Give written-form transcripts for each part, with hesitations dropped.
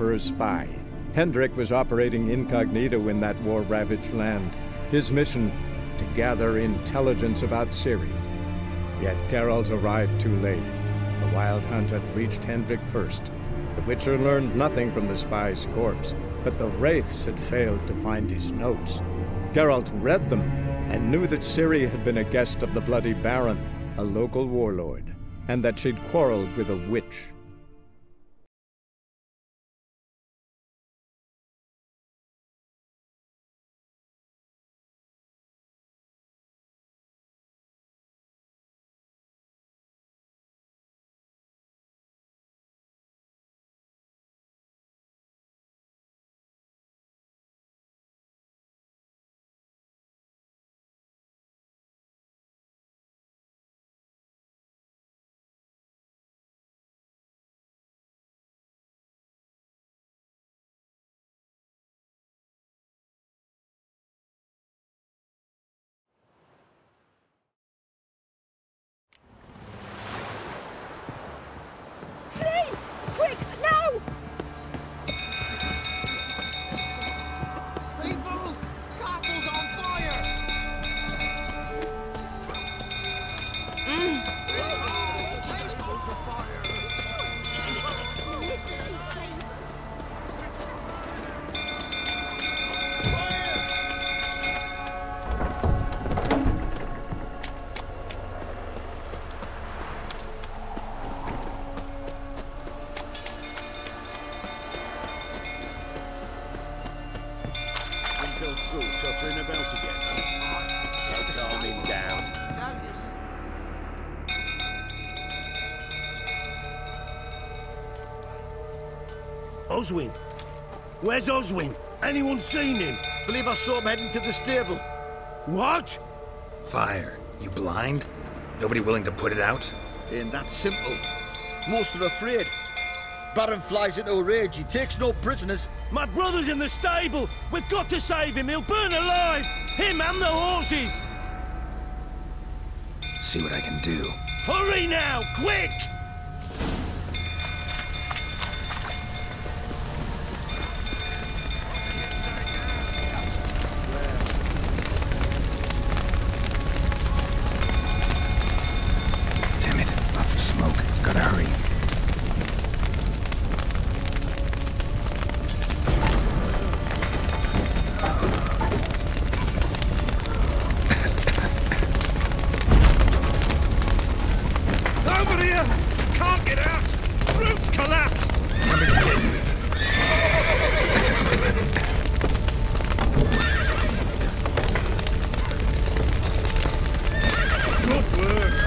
Emperor's spy. Hendrik was operating incognito in that war-ravaged land. His mission, to gather intelligence about Ciri. Yet Geralt arrived too late. The Wild Hunt had reached Hendrik first. The Witcher learned nothing from the spy's corpse, but the Wraiths had failed to find his notes. Geralt read them and knew that Ciri had been a guest of the Bloody Baron, a local warlord, and that she'd quarreled with a witch. Quick, now! People! Castle's on fire! Tottering about again. Calm him down. Oswin? Where's Oswin? Anyone seen him? Believe I saw him heading to the stable. What? Fire. You blind? Nobody willing to put it out? Ain't that simple. Most are afraid. Baron flies into a rage. He takes no prisoners. My brother's in the stable! We've got to save him! He'll burn alive! Him and the horses! See what I can do. Hurry now! Quick! Damn it. Lots of smoke. Gotta hurry. Over here! Can't get out! Roof collapsed! Coming to get you. Good work!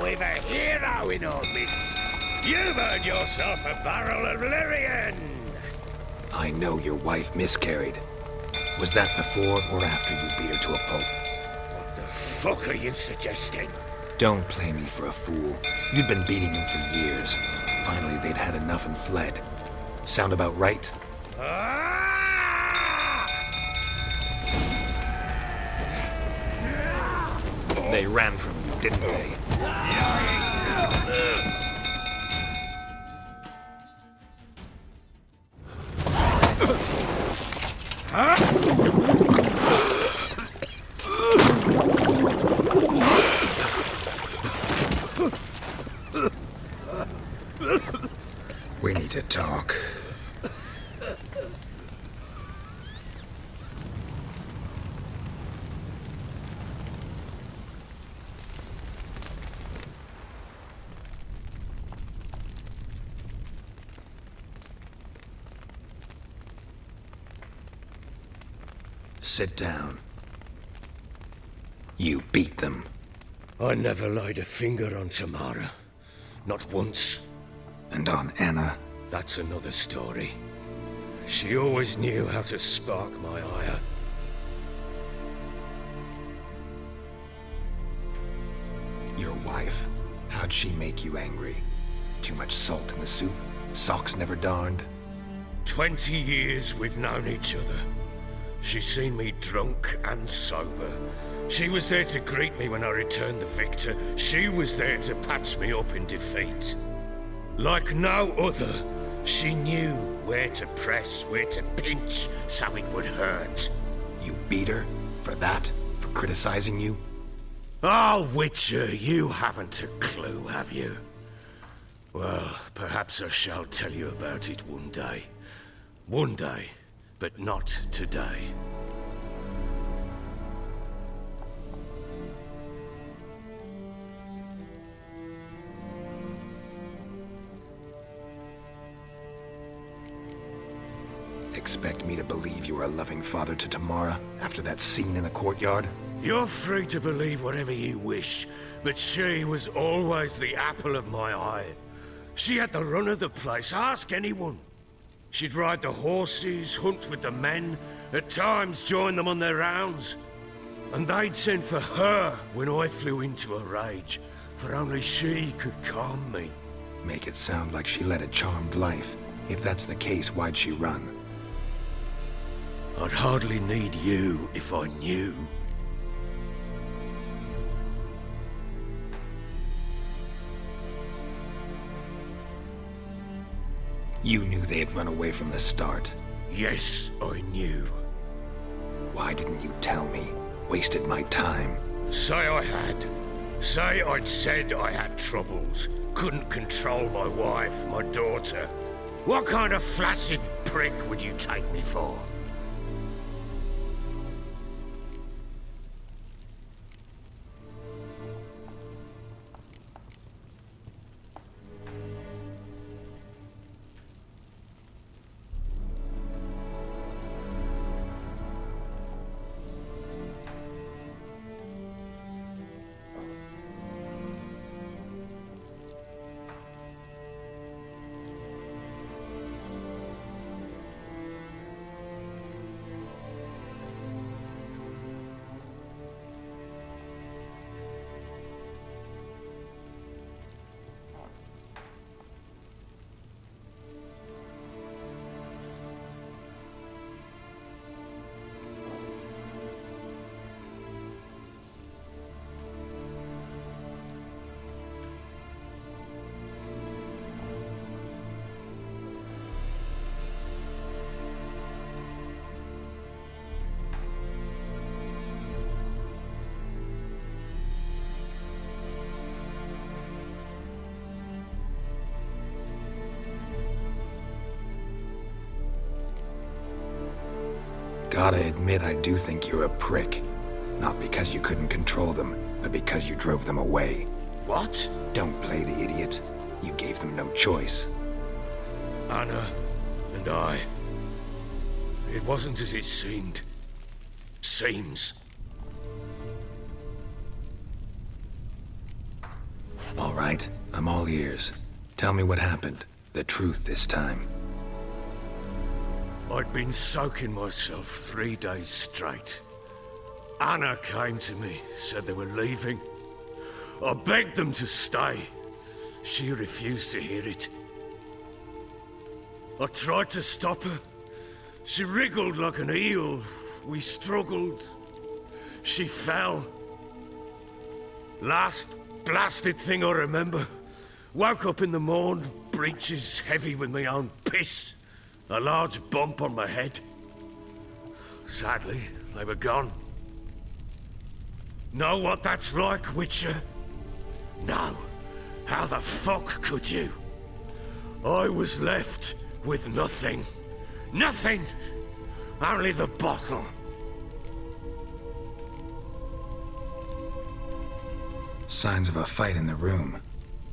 We've a hero in our midst. You've earned yourself a barrel of Lyrian. I know your wife miscarried. Was that before or after you beat her to a pulp? What the fuck are you suggesting? Don't play me for a fool. You'd been beating them for years. Finally, they'd had enough and fled. Sound about right? They ran from you, didn't they? We need to talk. Sit down. You beat them. I never laid a finger on Tamara. Not once. And on Anna? That's another story. She always knew how to spark my ire. Your wife? How'd she make you angry? Too much salt in the soup? Socks never darned? 20 years we've known each other. She's seen me drunk and sober. She was there to greet me when I returned the victor. She was there to patch me up in defeat. Like no other, she knew where to press, where to pinch, so it would hurt. You beat her? For that? For criticizing you? Oh, Witcher, you haven't a clue, have you? Well, perhaps I shall tell you about it one day. One day, but not today. Expect me to believe you were a loving father to Tamara after that scene in the courtyard? You're free to believe whatever you wish, but she was always the apple of my eye. She had the run of the place, ask anyone. She'd ride the horses, hunt with the men, at times join them on their rounds. And they'd send for her when I flew into a rage, for only she could calm me. Make it sound like she led a charmed life. If that's the case, why'd she run? I'd hardly need you if I knew. You knew they had run away from the start. Yes, I knew. Why didn't you tell me? Wasted my time. Say I had. Say I'd said I had troubles. Couldn't control my wife, my daughter. What kind of flaccid prick would you take me for? Gotta admit, I do think you're a prick. Not because you couldn't control them, but because you drove them away. What? Don't play the idiot. You gave them no choice. Anna and I. It wasn't as it seemed. Seems. All right, I'm all ears. Tell me what happened. The truth this time. I'd been soaking myself 3 days straight. Anna came to me, said they were leaving. I begged them to stay. She refused to hear it. I tried to stop her. She wriggled like an eel. We struggled. She fell. Last blasted thing I remember. Woke up in the morn, breeches heavy with my own piss. A large bump on my head. Sadly, they were gone. Know what that's like, Witcher? No. How the fuck could you? I was left with nothing. Nothing! Only the bottle. Signs of a fight in the room.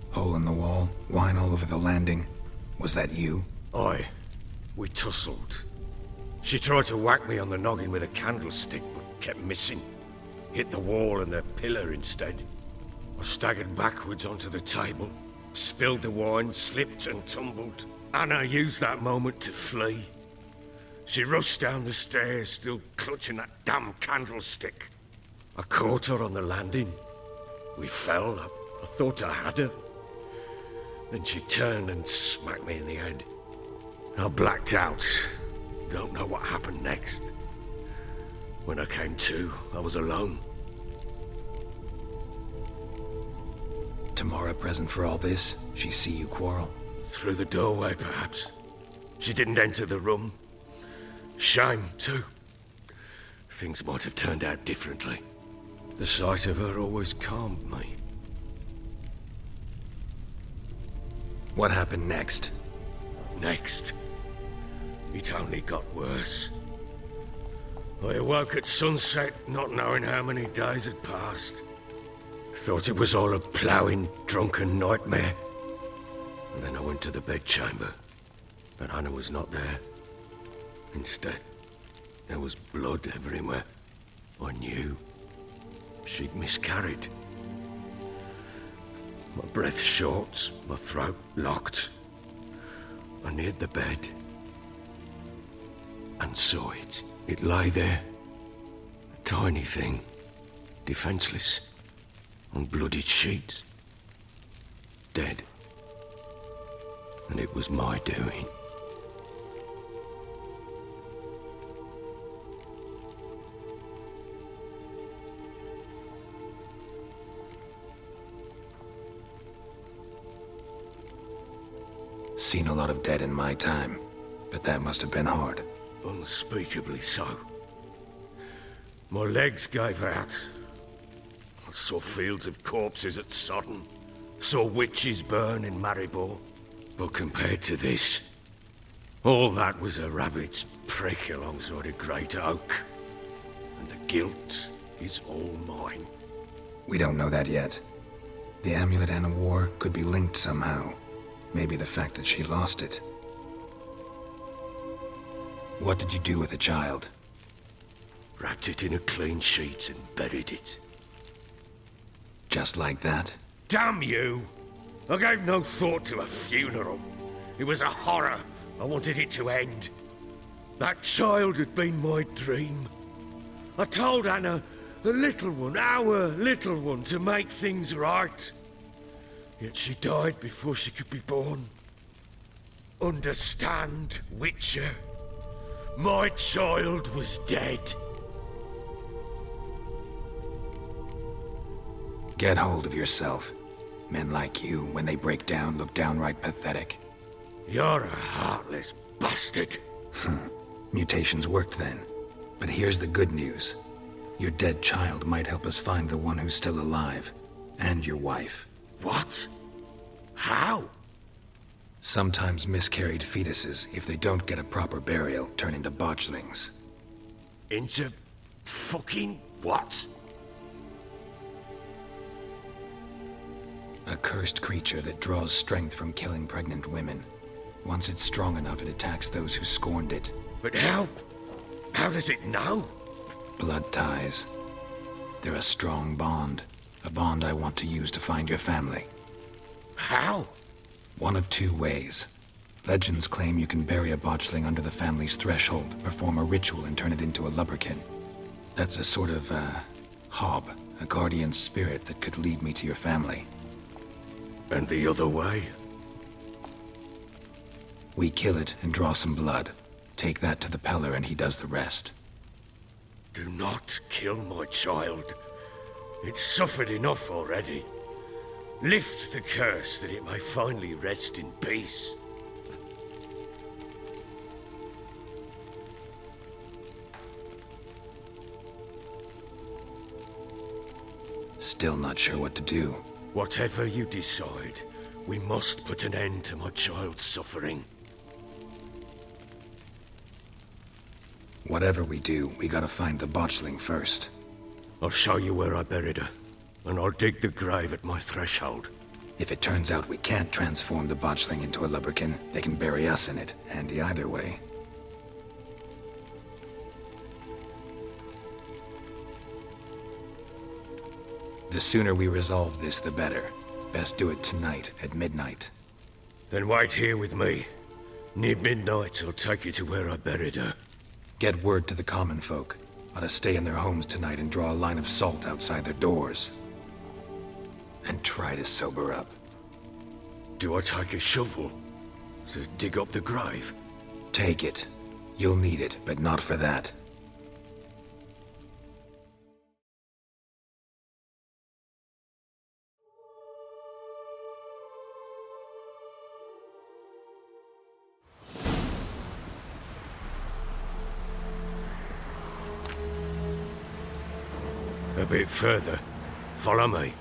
Hole in the wall, wine all over the landing. Was that you? We tussled. She tried to whack me on the noggin with a candlestick, but kept missing. Hit the wall and the pillar instead. I staggered backwards onto the table, spilled the wine, slipped and tumbled. Anna used that moment to flee. She rushed down the stairs, still clutching that damn candlestick. I caught her on the landing. We fell. I thought I had her. Then she turned and smacked me in the head. I blacked out. Don't know what happened next. When I came to, I was alone. Tamara present for all this? She see you quarrel? Through the doorway, perhaps. She didn't enter the room. Shame, too. Things might have turned out differently. The sight of her always calmed me. What happened next? Next? It only got worse. I awoke at sunset, not knowing how many days had passed. Thought it was all a ploughing, drunken nightmare. And then I went to the bedchamber, but Anna was not there. Instead, there was blood everywhere. I knew she'd miscarried. My breath short, my throat locked. I neared the bed and saw it. It lay there, a tiny thing, defenseless, on bloodied sheets, dead. And it was my doing. Seen a lot of dead in my time, but that must have been hard. Unspeakably so. My legs gave out. I saw fields of corpses at Sodden. Saw witches burn in Maribor. But compared to this, all that was a rabbit's prick alongside a great oak. And the guilt is all mine. We don't know that yet. The amulet Anna wore could be linked somehow. Maybe the fact that she lost it. What did you do with the child? Wrapped it in a clean sheet and buried it. Just like that? Damn you! I gave no thought to a funeral. It was a horror. I wanted it to end. That child had been my dream. I told Anna, the little one, our little one, to make things right. Yet she died before she could be born. Understand, Witcher? My child was dead. Get hold of yourself. Men like you, when they break down, look downright pathetic. You're a heartless bastard. Mutations worked then. But here's the good news. Your dead child might help us find the one who's still alive. And your wife. What? How? Sometimes miscarried fetuses, if they don't get a proper burial, turn into botchlings. Into fucking what? A cursed creature that draws strength from killing pregnant women. Once it's strong enough, it attacks those who scorned it. But how? How does it know? Blood ties. They're a strong bond. A bond I want to use to find your family. How? One of two ways. Legends claim you can bury a botchling under the family's threshold, perform a ritual, and turn it into a lubberkin. That's a sort of, hob, a guardian spirit that could lead me to your family. And the other way? We kill it and draw some blood. Take that to the Peller and he does the rest. Do not kill my child. It's suffered enough already. Lift the curse that it may finally rest in peace. Still not sure what to do. Whatever you decide, we must put an end to my child's suffering. Whatever we do, we gotta find the botchling first. I'll show you where I buried her, and I'll dig the grave at my threshold. If it turns out we can't transform the botchling into a lubberkin, they can bury us in it. Handy either way. The sooner we resolve this, the better. Best do it tonight, at midnight. Then wait here with me. Near midnight, I'll take you to where I buried her. Get word to the common folk. Ought to stay in their homes tonight and draw a line of salt outside their doors. And try to sober up. Do I take a shovel to dig up the grave? Take it. You'll need it, but not for that. A bit further. Follow me.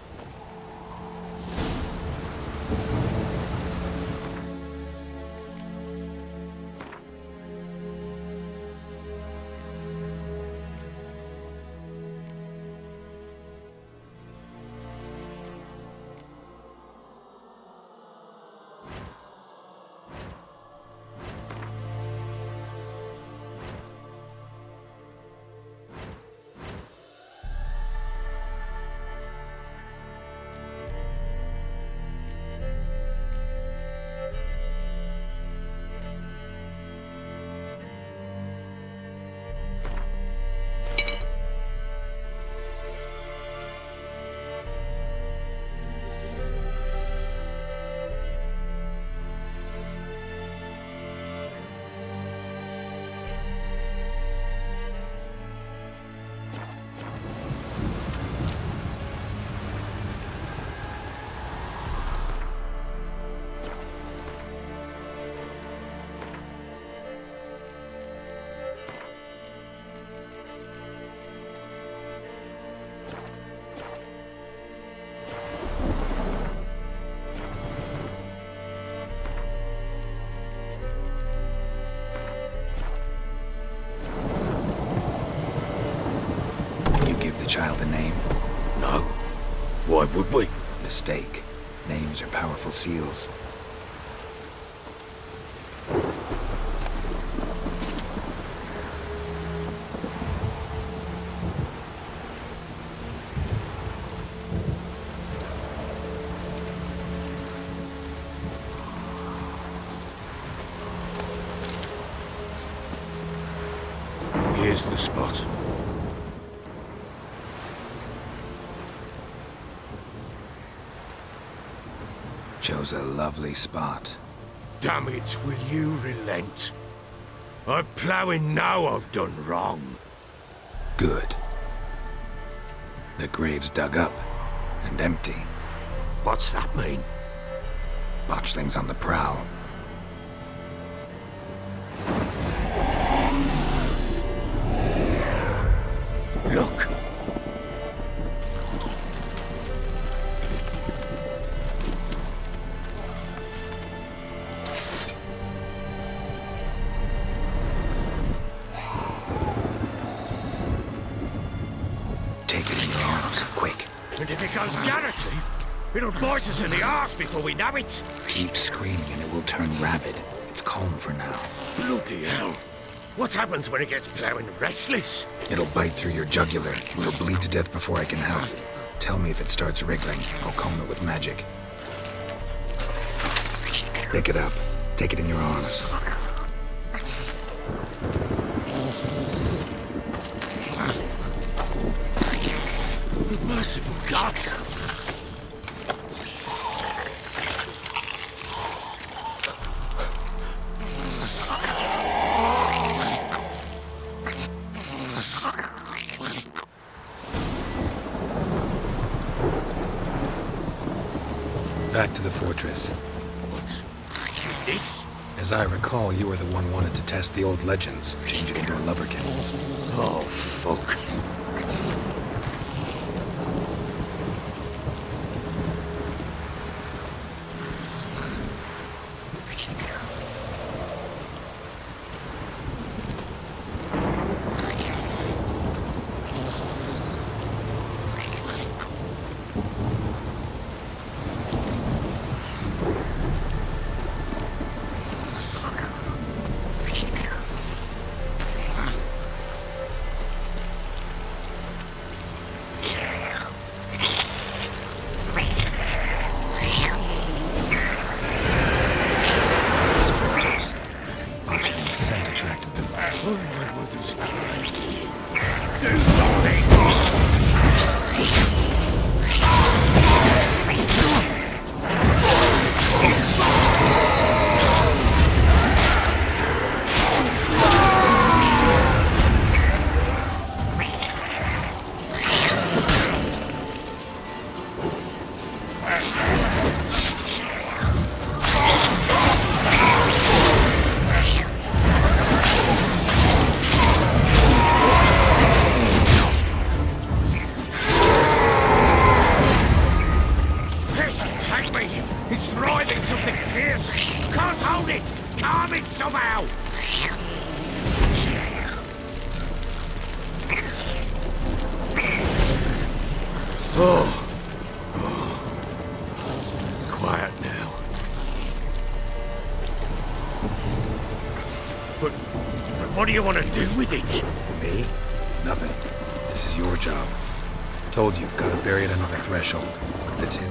Child a name? No. Why would we? Mistake. Names are powerful seals. Here's the spot. Chose a lovely spot. Damn it, will you relent? I'm ploughing now I've done wrong. Good. The grave's dug up and empty. What's that mean? Botchling's on the prowl. Look! And if it goes Garrity, it'll bite us in the arse before we know it. Keep screaming and it will turn rabid. It's calm for now. Bloody hell. What happens when it gets ploughing restless? It'll bite through your jugular, and you'll bleed to death before I can help. Tell me if it starts wriggling. I'll calm it with magic. Pick it up. Take it in your arms. Merciful gods! Back to the fortress. What's this? As I recall, you were the one wanted to test the old legends, change it into a lubberkin. Oh, fuck. on my mother's grave. Do something! It's writhing something fierce. Can't hold it. Calm it somehow. Oh. Quiet now. But what do you want to do with it? Me? Nothing. This is your job. Told you, gotta bury it under the threshold. The two.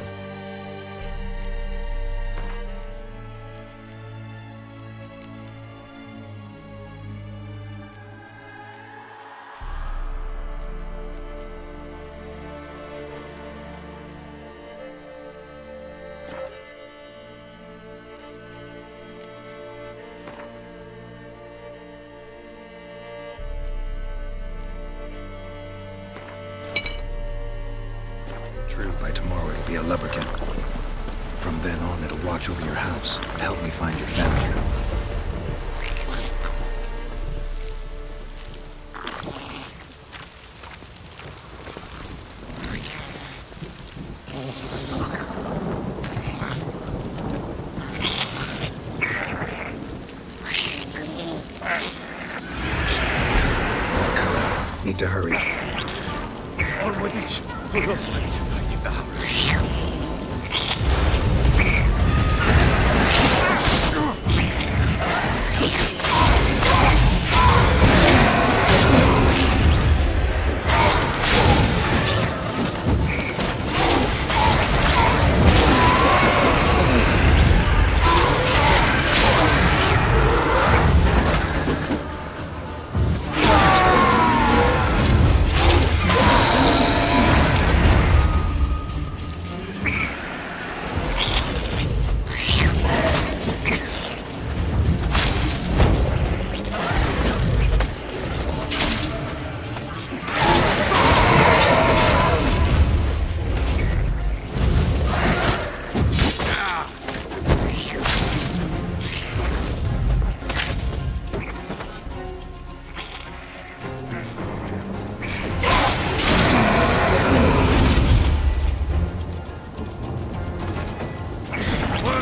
True, by tomorrow it'll be a lubberkin. From then on, it'll watch over your house and help me find your family. Need to hurry. On with it. Pull up lights if I devour.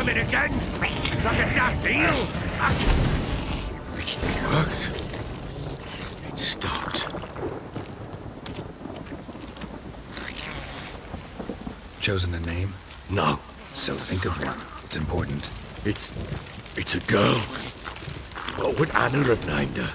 Again? Like a daft eel? It worked. It stopped. Chosen a name? No. So think of one. It's important. It's a girl. What would Anna have named her?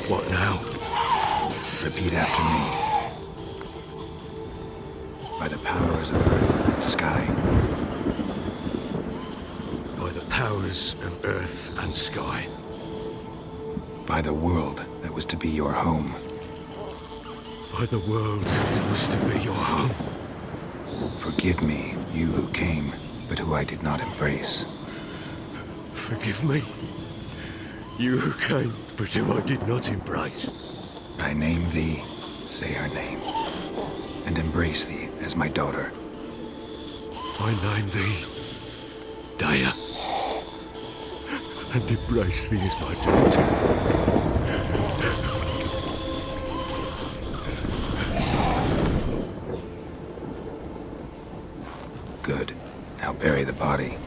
What now? Repeat after me. By the powers of earth and sky. By the powers of earth and sky. By the world that was to be your home. By the world that was to be your home. Forgive me, you who came, but who I did not embrace. Forgive me. You who came, but who I did not embrace. I name thee, say her name, and embrace thee as my daughter. I name thee, Daya, and embrace thee as my daughter. Good. Now bury the body.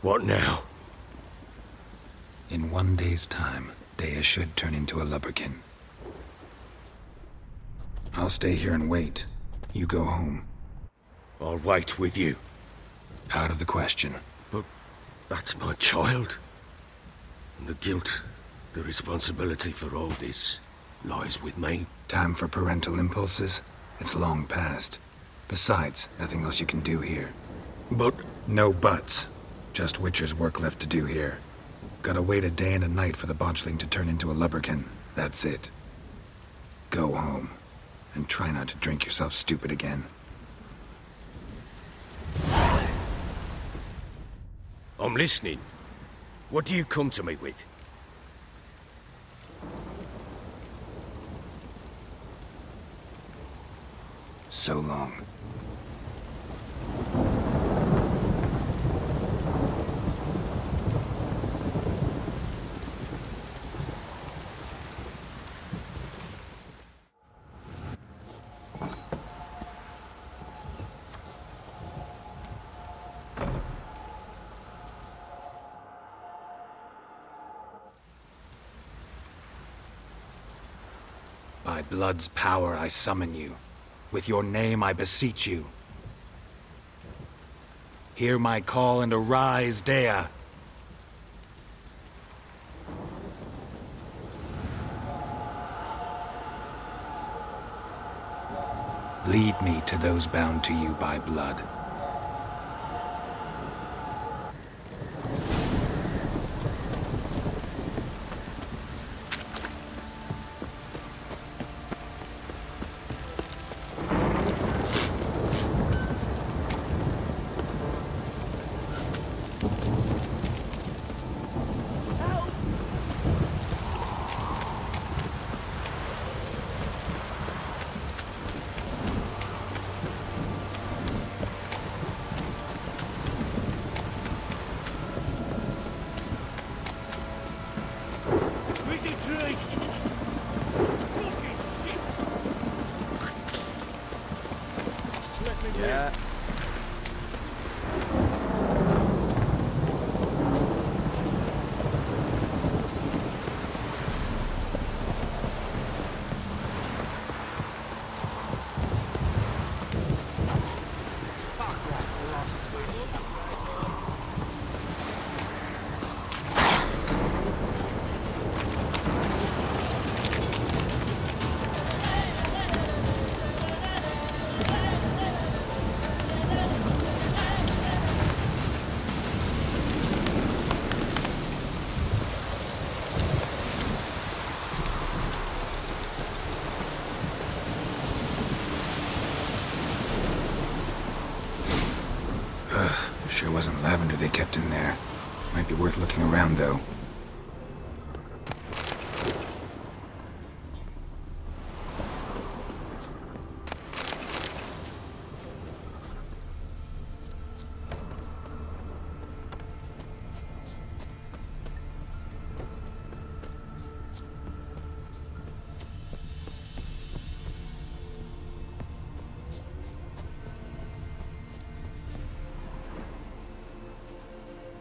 What now? In 1 day's time, Dea should turn into a lubberkin. I'll stay here and wait. You go home. I'll wait with you. Out of the question. But that's my child. And the guilt, the responsibility for all this lies with me. Time for parental impulses? It's long past. Besides, nothing else you can do here. But No buts. Just Witcher's work left to do here. Gotta wait a day and a night for the botchling to turn into a lubberkin. That's it. Go home. And try not to drink yourself stupid again. I'm listening. What do you come to me with? So long. By blood's power I summon you. With your name I beseech you. Hear my call and arise, Dea. Lead me to those bound to you by blood. Busy tree! Fucking shit! Let me Yeah. Sure wasn't lavender they kept in there. Might be worth looking around, though.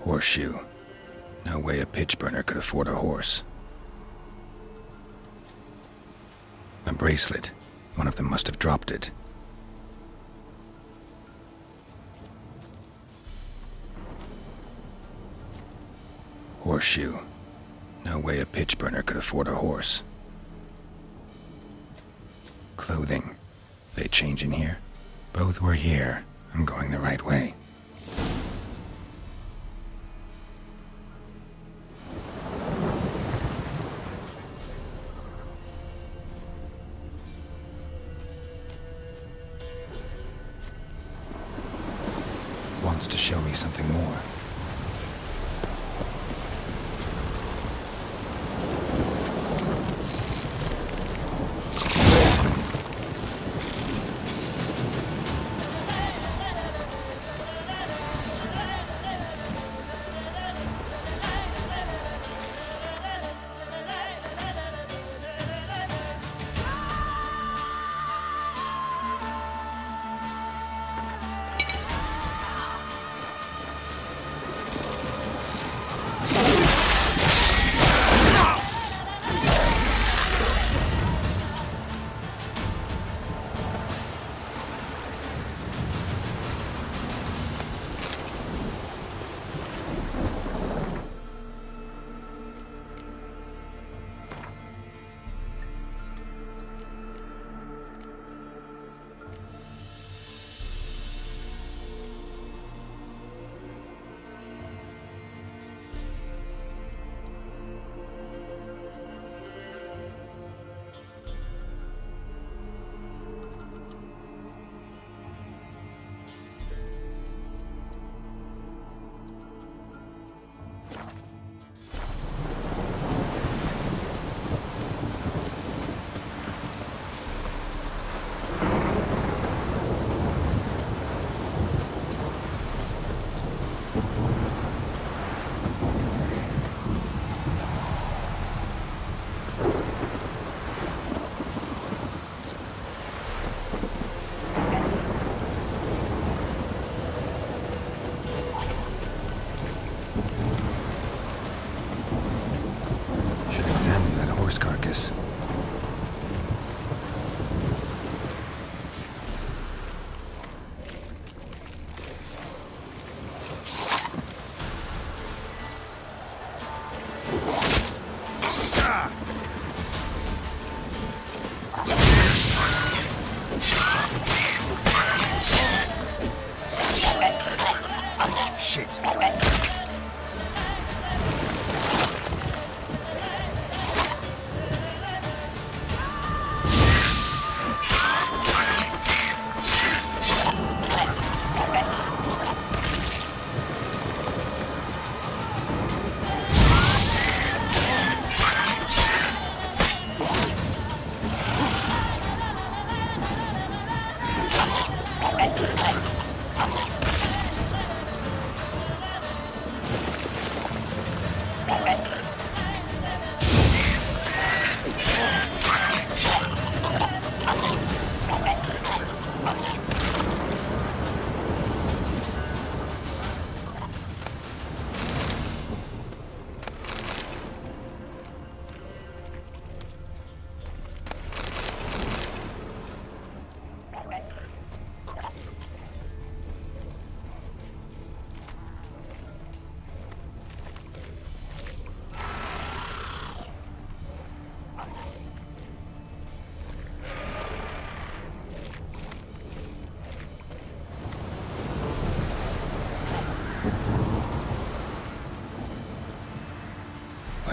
Horseshoe. No way a pitch burner could afford a horse. A bracelet. One of them must have dropped it. Horseshoe. No way a pitch burner could afford a horse. Clothing. They change in here? Both were here. I'm going the right way. Wants to show me something more.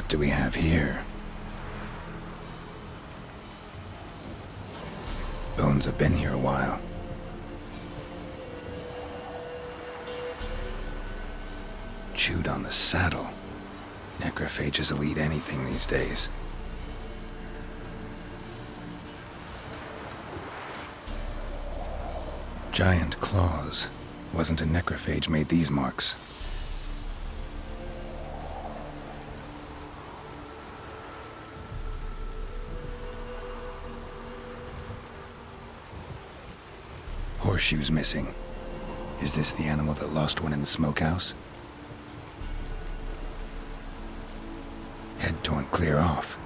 What do we have here? Bones have been here a while. Chewed on the saddle. Necrophages will eat anything these days. Giant claws. Wasn't a necrophage made these marks. Horseshoes missing. Is this the animal that lost one in the smokehouse? Head torn clear off.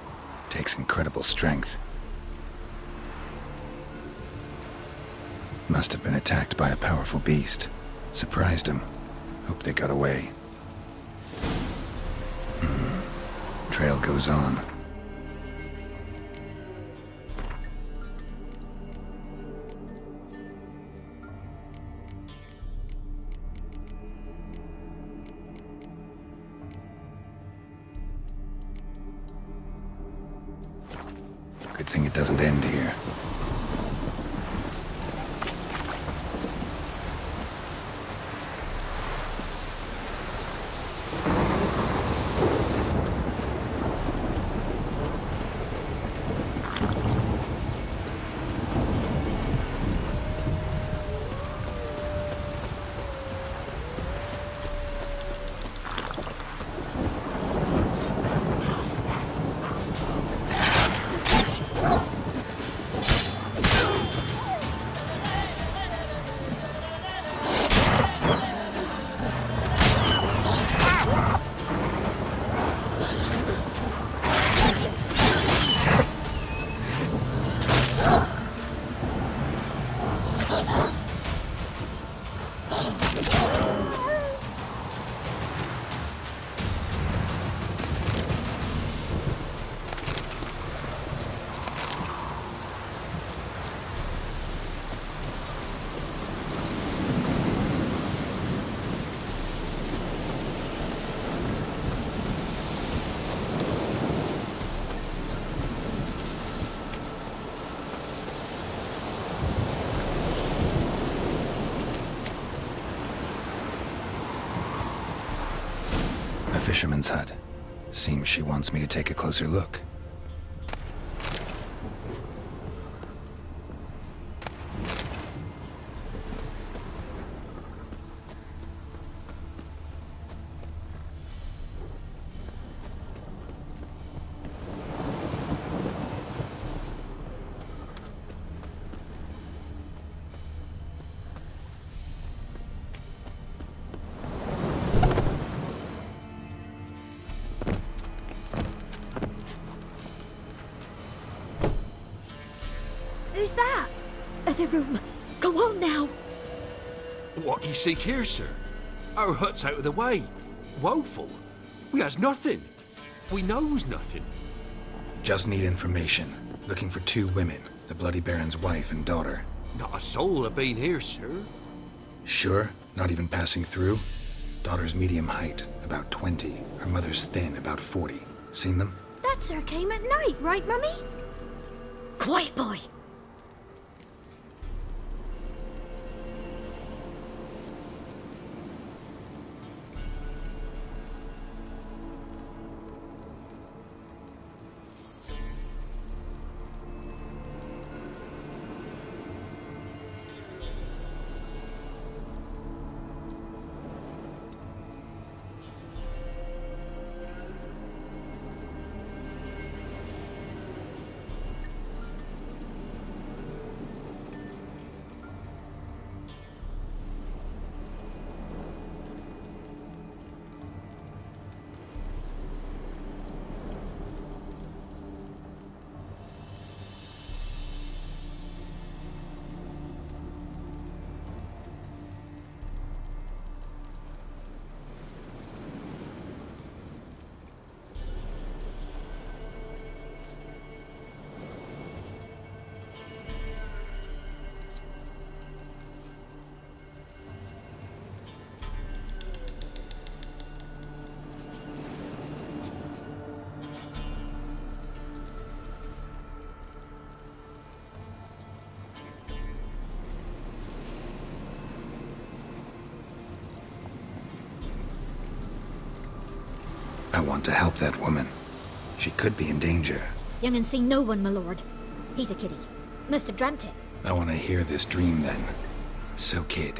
Takes incredible strength. Must have been attacked by a powerful beast. Surprised him. Hope they got away. Trail goes on. Good thing it doesn't end here. A fisherman's hut. Seems she wants me to take a closer look. Who's that? Other room. Go on now. What do you seek here, sir? Our hut's out of the way. Woeful. We has nothing. We knows nothing. Just need information. Looking for 2 women. The Bloody Baron's wife and daughter. Not a soul have been here, sir. Sure? Not even passing through? Daughter's medium height, about 20. Her mother's thin, about 40. Seen them? That sir came at night, right, Mummy? Quiet, boy. I want to help that woman. She could be in danger. Young and seen no one, my lord. He's a kiddie. Must have dreamt it. I want to hear this dream then. So, kid,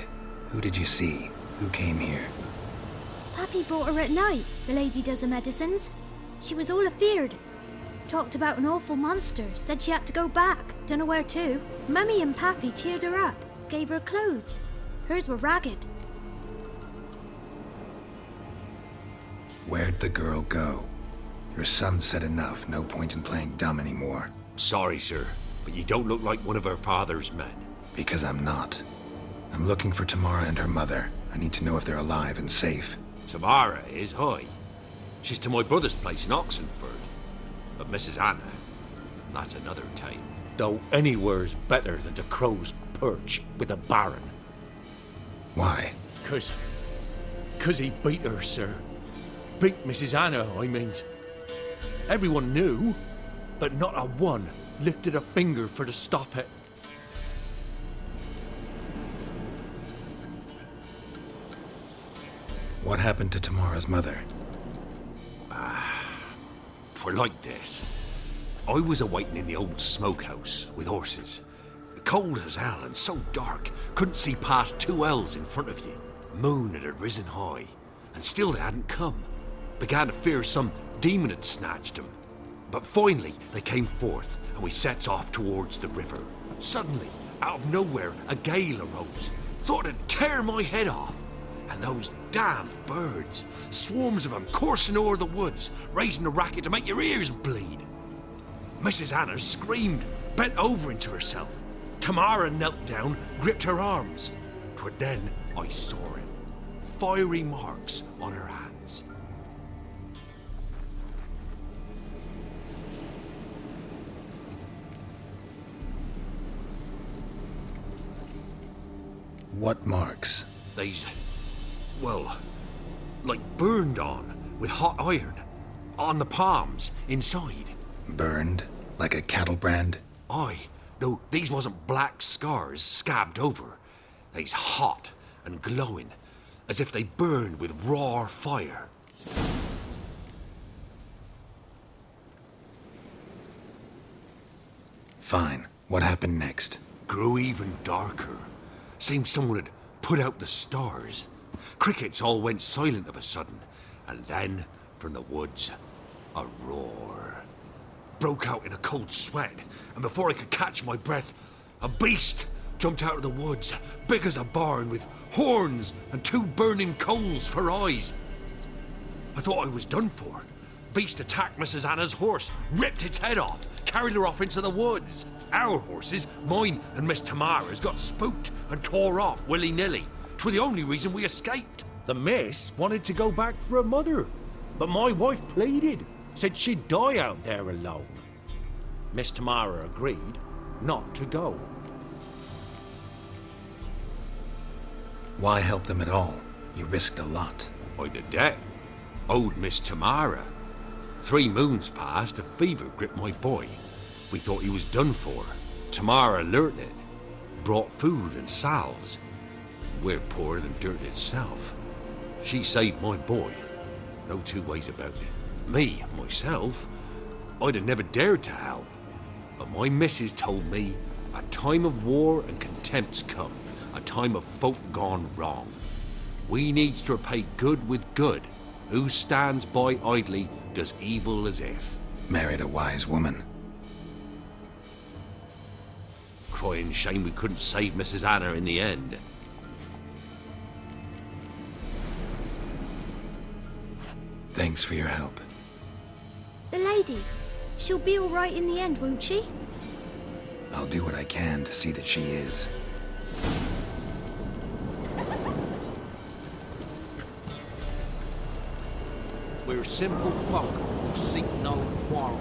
who did you see? Who came here? Pappy brought her at night, the lady does the medicines. She was all afeared. Talked about an awful monster, said she had to go back, dunno where to. Mummy and Pappy cheered her up, gave her clothes. Hers were ragged. Where'd the girl go? Your son said enough, no point in playing dumb anymore. Sorry, sir, but you don't look like one of her father's men. Because I'm not. I'm looking for Tamara and her mother. I need to know if they're alive and safe. Tamara is, aye. She's to my brother's place in Oxenford. But Mrs. Anna, that's another tale. Though anywhere's better than to Crow's Perch with a baron. Why? 'Cause he beat her, sir. Beat Mrs. Anna, I means. Everyone knew, but not a one lifted a finger for to stop it. What happened to Tamara's mother? Twere like this. I was awaiting in the old smokehouse with horses. Cold as hell and so dark, couldn't see past 2 ells in front of you. Moon had risen high, and still they hadn't come. Began to fear some demon had snatched them. But finally they came forth, and we sets off towards the river. Suddenly, out of nowhere, a gale arose. Thought it'd tear my head off. And those damned birds, swarms of them coursing o'er the woods, raising a racket to make your ears bleed. Mrs. Anna screamed, bent over into herself. Tamara knelt down, gripped her arms. 'Twas then I saw it. Fiery marks on her hands. What marks? They's, well, like burned on with hot iron. On the palms, inside. Burned? Like a cattle brand? Aye, though these wasn't black scars scabbed over. They's hot and glowing, as if they burned with raw fire. Fine. What happened next? Grew even darker. Seemed someone had put out the stars. Crickets all went silent of a sudden, and then, from the woods, a roar. Broke out in a cold sweat, and before I could catch my breath, a beast jumped out of the woods, big as a barn, with horns and 2 burning coals for eyes. I thought I was done for. Beast attacked Mrs. Anna's horse, ripped its head off, carried her off into the woods. Our horses, mine and Miss Tamara's, got spooked and tore off willy-nilly. 'Twas the only reason we escaped. The miss wanted to go back for her mother, but my wife pleaded, said she'd die out there alone. Miss Tamara agreed not to go. Why help them at all? You risked a lot. I'd a debt. Owed Miss Tamara. 3 moons passed, a fever gripped my boy. We thought he was done for. Tamara learnt it. Brought food and salves. We're poorer than dirt itself. She saved my boy. No 2 ways about it. Me, myself, I'd have never dared to help. But my missus told me a time of war and contempt's come. A time of folk gone wrong. We needs to repay good with good. Who stands by idly does evil as if. Married a wise woman. Crying shame we couldn't save Mrs. Anna in the end. Thanks for your help. The lady, she'll be all right in the end, won't she? I'll do what I can to see that she is. We're simple folk who seek no quarrel.